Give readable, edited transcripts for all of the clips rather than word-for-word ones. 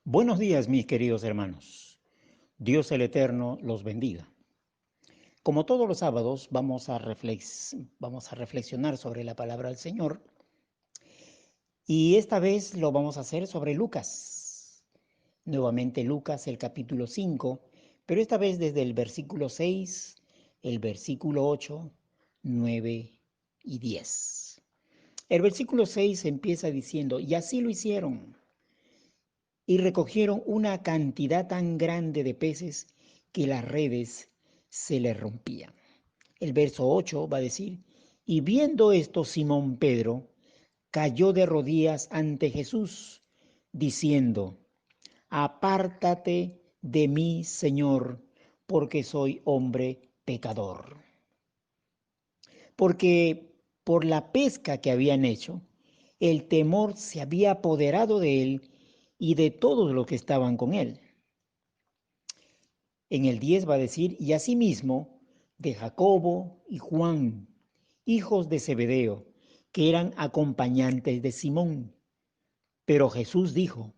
Buenos días, mis queridos hermanos. Dios el Eterno los bendiga. Como todos los sábados, vamos a reflexionar sobre la palabra del Señor y esta vez lo vamos a hacer sobre Lucas. Nuevamente Lucas, el capítulo 5, pero esta vez desde el versículo 6, el versículo 8, 9 y 10. El versículo 6 empieza diciendo, y así lo hicieron. Y recogieron una cantidad tan grande de peces que las redes se les rompían. El verso 8 va a decir, y viendo esto Simón Pedro cayó de rodillas ante Jesús, diciendo, apártate de mí, Señor, porque soy hombre pecador. Porque por la pesca que habían hecho, el temor se había apoderado de él y de todos los que estaban con él. En el 10 va a decir, y asimismo de Jacobo y Juan, hijos de Zebedeo, que eran acompañantes de Simón. Pero Jesús dijo,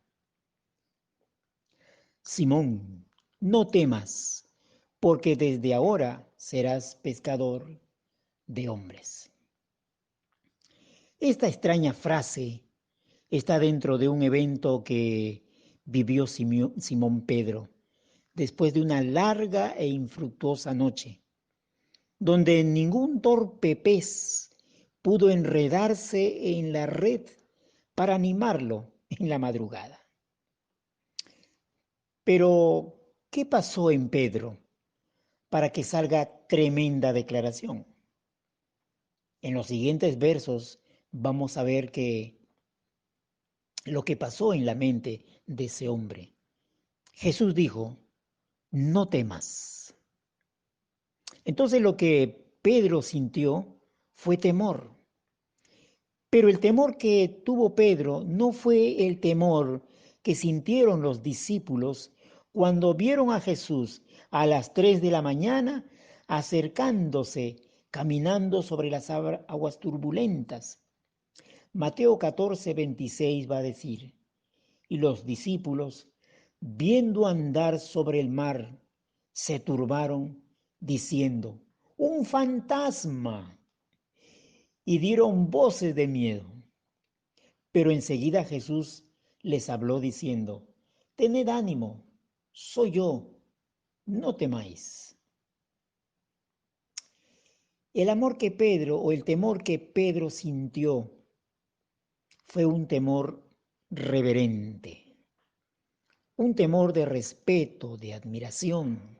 Simón, no temas, porque desde ahora serás pescador de hombres. Esta extraña frase está dentro de un evento que vivió Simón Pedro después de una larga e infructuosa noche, donde ningún torpe pez pudo enredarse en la red para animarlo en la madrugada. Pero, ¿qué pasó en Pedro para que salga tremenda declaración? En los siguientes versos vamos a ver que lo que pasó en la mente de ese hombre. Jesús dijo, no temas. Entonces lo que Pedro sintió fue temor. Pero el temor que tuvo Pedro no fue el temor que sintieron los discípulos cuando vieron a Jesús a las 3 de la mañana acercándose, caminando sobre las aguas turbulentas. Mateo 14:26 va a decir, y los discípulos, viendo andar sobre el mar, se turbaron, diciendo, un fantasma, y dieron voces de miedo. Pero enseguida Jesús les habló diciendo, tened ánimo, soy yo, no temáis. El amor que Pedro o el temor que Pedro sintió fue un temor reverente, un temor de respeto, de admiración.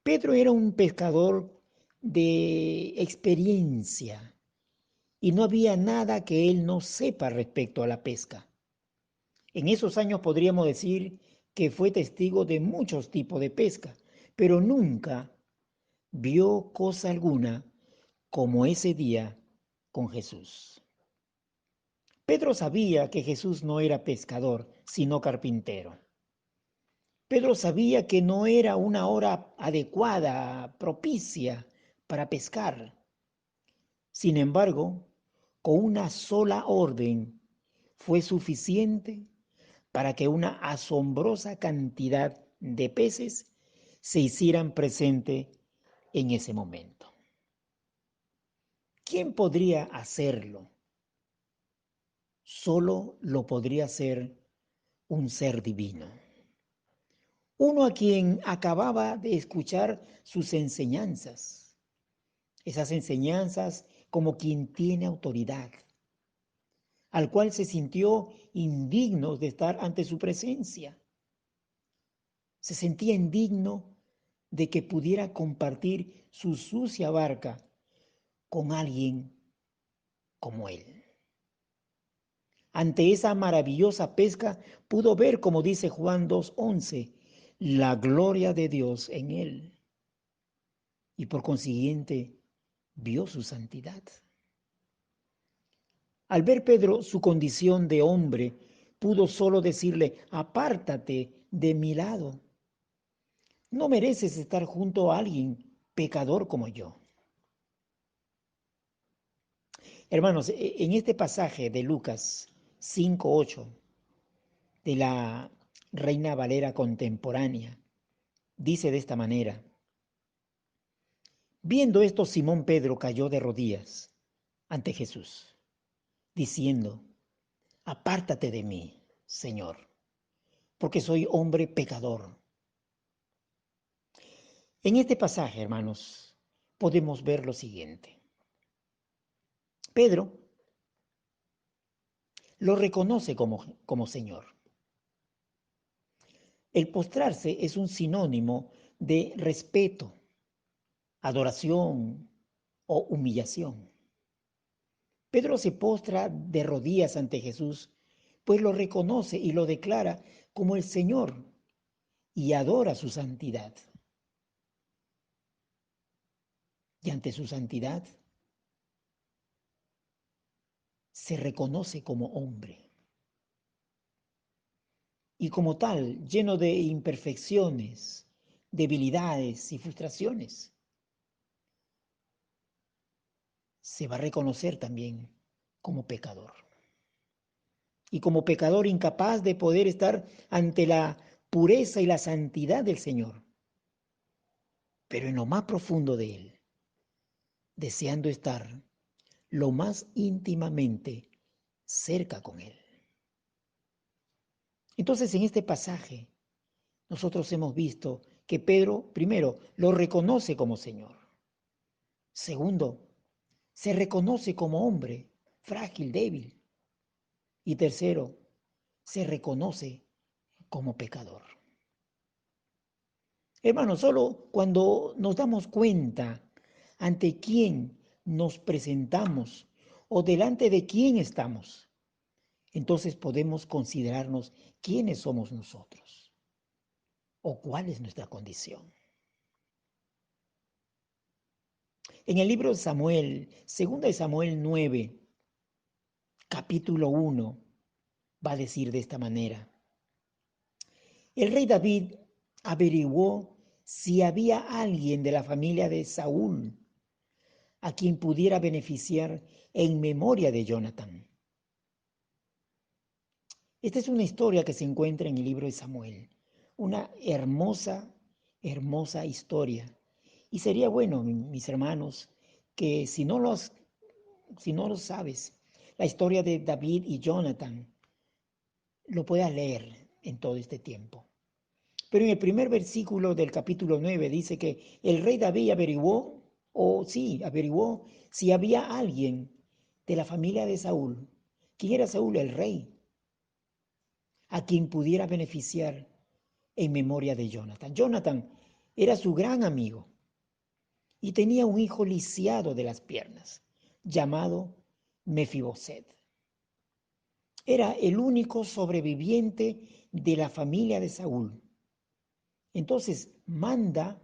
Pedro era un pescador de experiencia y no había nada que él no sepa respecto a la pesca. En esos años podríamos decir que fue testigo de muchos tipos de pesca, pero nunca vio cosa alguna como ese día con Jesús. Pedro sabía que Jesús no era pescador, sino carpintero. Pedro sabía que no era una hora adecuada, propicia para pescar. Sin embargo, con una sola orden fue suficiente para que una asombrosa cantidad de peces se hicieran presente en ese momento. ¿Quién podría hacerlo? Solo lo podría hacer un ser divino. Uno a quien acababa de escuchar sus enseñanzas. Esas enseñanzas como quien tiene autoridad, al cual se sintió indigno de estar ante su presencia. Se sentía indigno de que pudiera compartir su sucia barca con alguien como él. Ante esa maravillosa pesca pudo ver, como dice Juan 2:11, la gloria de Dios en él y por consiguiente vio su santidad. Al ver Pedro su condición de hombre, pudo solo decirle, apártate de mi lado. No mereces estar junto a alguien pecador como yo. Hermanos, en este pasaje de Lucas 5:8 de la Reina Valera contemporánea, dice de esta manera: viendo esto, Simón Pedro cayó de rodillas ante Jesús, diciendo: apártate de mí, Señor, porque soy hombre pecador. En este pasaje, hermanos, podemos ver lo siguiente. Pedro lo reconoce como Señor. El postrarse es un sinónimo de respeto, adoración o humillación. Pedro se postra de rodillas ante Jesús, pues lo reconoce y lo declara como el Señor y adora su santidad. Y ante su santidad se reconoce como hombre. Y como tal, lleno de imperfecciones, debilidades y frustraciones, se va a reconocer también como pecador. Y como pecador incapaz de poder estar ante la pureza y la santidad del Señor, pero en lo más profundo de Él, deseando estar lo más íntimamente cerca con Él. Entonces, en este pasaje, nosotros hemos visto que Pedro, primero, lo reconoce como Señor. Segundo, se reconoce como hombre frágil, débil. Y tercero, se reconoce como pecador. Hermanos, solo cuando nos damos cuenta ante quién nos presentamos o delante de quién estamos, entonces podemos considerarnos quiénes somos nosotros o cuál es nuestra condición. En el libro de Samuel, 2 de Samuel 9, capítulo 1, va a decir de esta manera: el rey David averiguó si había alguien de la familia de Saúl a quien pudiera beneficiar en memoria de Jonathan. Esta es una historia que se encuentra en el libro de Samuel, una hermosa, hermosa historia. Y sería bueno, mis hermanos, que si no lo sabes, la historia de David y Jonathan, lo puedas leer en todo este tiempo. Pero en el primer versículo del capítulo 9 dice que el rey David averiguó si había alguien de la familia de Saúl. ¿Quién era Saúl? El rey, a quien pudiera beneficiar en memoria de Jonathan. Jonathan era su gran amigo y tenía un hijo lisiado de las piernas, llamado Mefiboset. Era el único sobreviviente de la familia de Saúl. Entonces manda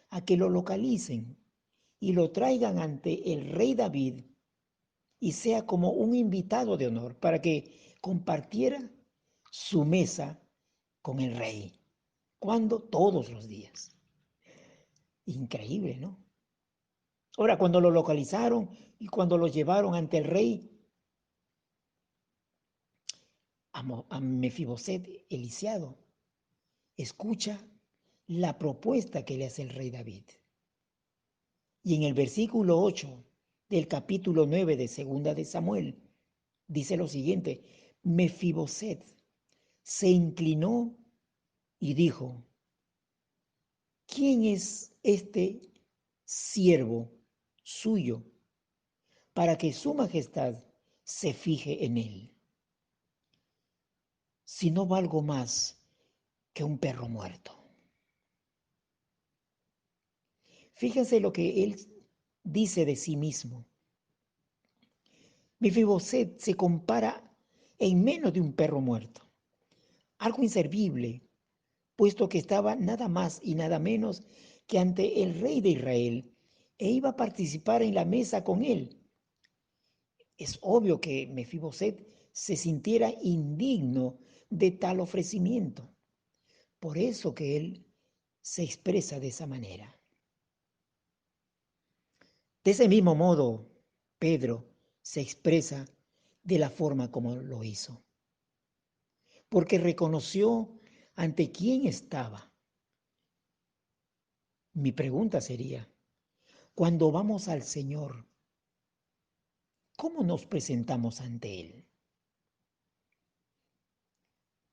a que lo localicen y lo traigan ante el rey David y sea como un invitado de honor para que compartiera su mesa con el rey. ¿Cuándo? Todos los días. Increíble, ¿no? Ahora, cuando lo localizaron y cuando lo llevaron ante el rey, a Mefiboset, el lisiado, escucha la propuesta que le hace el rey David. Y en el versículo 8 del capítulo 9 de Segunda de Samuel, dice lo siguiente: Mefiboset se inclinó y dijo: ¿quién es este siervo suyo para que su majestad se fije en él? Si no valgo más que un perro muerto. Fíjense lo que él dice de sí mismo. Mefiboset se compara en menos de un perro muerto, algo inservible, puesto que estaba nada más y nada menos que ante el rey de Israel e iba a participar en la mesa con él. Es obvio que Mefiboset se sintiera indigno de tal ofrecimiento. Por eso que él se expresa de esa manera. De ese mismo modo, Pedro se expresa de la forma como lo hizo, porque reconoció ¿ante quién estaba? Mi pregunta sería, cuando vamos al Señor, ¿cómo nos presentamos ante Él?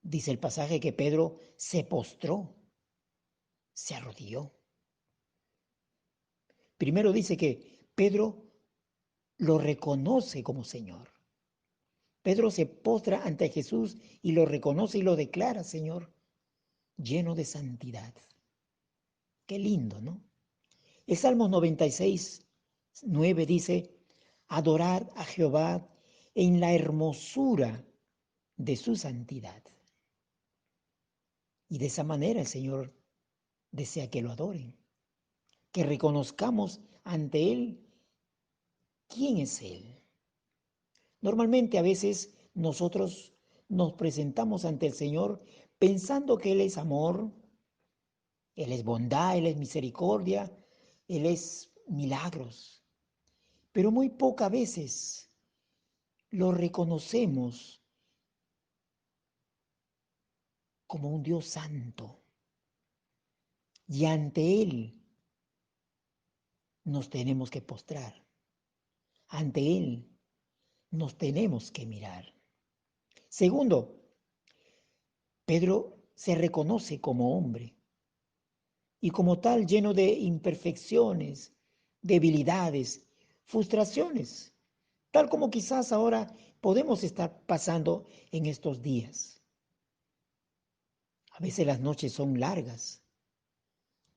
Dice el pasaje que Pedro se postró, se arrodilló. Primero dice que Pedro lo reconoce como Señor. Pedro se postra ante Jesús y lo reconoce y lo declara Señor, lleno de santidad. Qué lindo, ¿no? El Salmo 96, 9 dice, adorad a Jehová en la hermosura de su santidad. Y de esa manera el Señor desea que lo adoren, que reconozcamos ante Él quién es Él. Normalmente a veces nosotros nos presentamos ante el Señor pensando que Él es amor, Él es bondad, Él es misericordia, Él es milagros. Pero muy pocas veces lo reconocemos como un Dios santo. Y ante Él nos tenemos que postrar. Ante Él nos tenemos que mirar. Segundo, Pedro se reconoce como hombre y como tal lleno de imperfecciones, debilidades, frustraciones, tal como quizás ahora podemos estar pasando en estos días. A veces las noches son largas,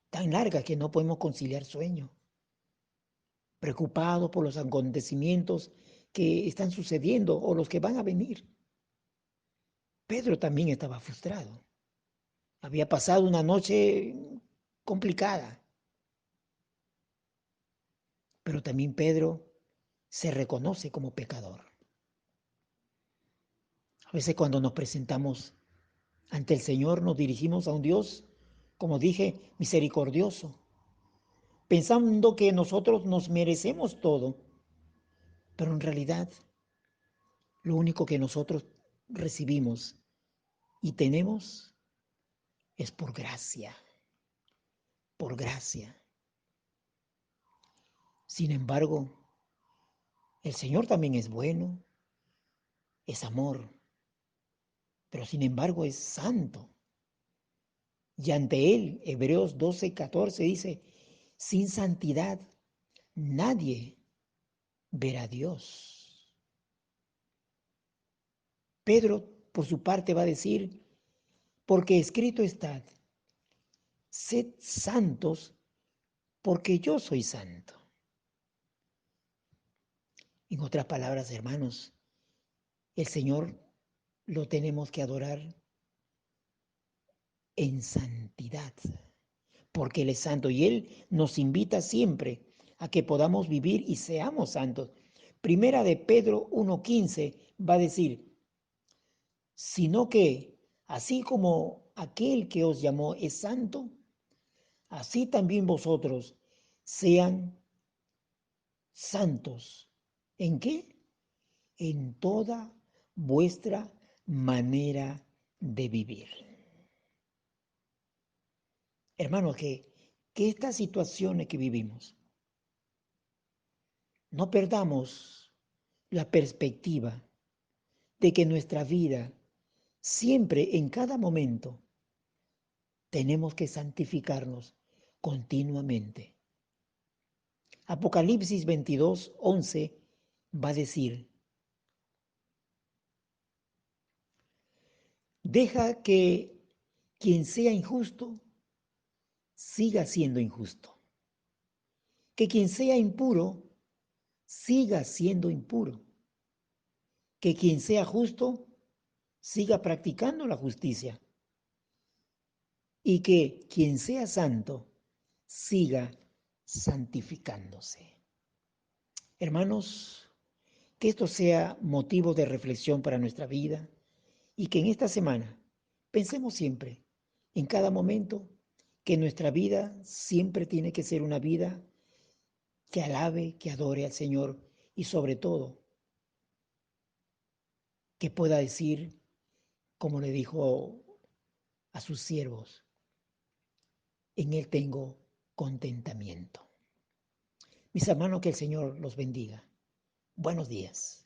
tan largas que no podemos conciliar sueño, preocupados por los acontecimientos que están sucediendo o los que van a venir. Pedro también estaba frustrado. Había pasado una noche complicada, pero también Pedro se reconoce como pecador. A veces cuando nos presentamos ante el Señor nos dirigimos a un Dios, como dije, misericordioso, pensando que nosotros nos merecemos todo, pero en realidad lo único que nosotros recibimos y tenemos es por gracia, por gracia. Sin embargo, el Señor también es bueno, es amor, pero sin embargo es santo. Y ante Él, Hebreos 12:14 dice, sin santidad nadie verá a Dios. Pedro, por su parte, va a decir, porque escrito está, sed santos porque yo soy santo. En otras palabras, hermanos, el Señor lo tenemos que adorar en santidad, porque Él es santo y Él nos invita siempre a que podamos vivir y seamos santos. Primera de Pedro 1:15 va a decir, sino que así como aquel que os llamó es santo, así también vosotros sean santos. ¿En qué? En toda vuestra manera de vivir. Hermanos, que estas situaciones que vivimos, no perdamos la perspectiva de que nuestra vida, siempre, en cada momento, tenemos que santificarnos continuamente. Apocalipsis 22:11 va a decir, deja que quien sea injusto siga siendo injusto, que quien sea impuro siga siendo impuro, que quien sea justo siga practicando la justicia y que quien sea santo siga santificándose. Hermanos, que esto sea motivo de reflexión para nuestra vida y que en esta semana pensemos siempre, en cada momento, que nuestra vida siempre tiene que ser una vida que alabe, que adore al Señor y sobre todo que pueda decir, como le dijo a sus siervos. En Él tengo contentamiento. Mis hermanos, que el Señor los bendiga. Buenos días.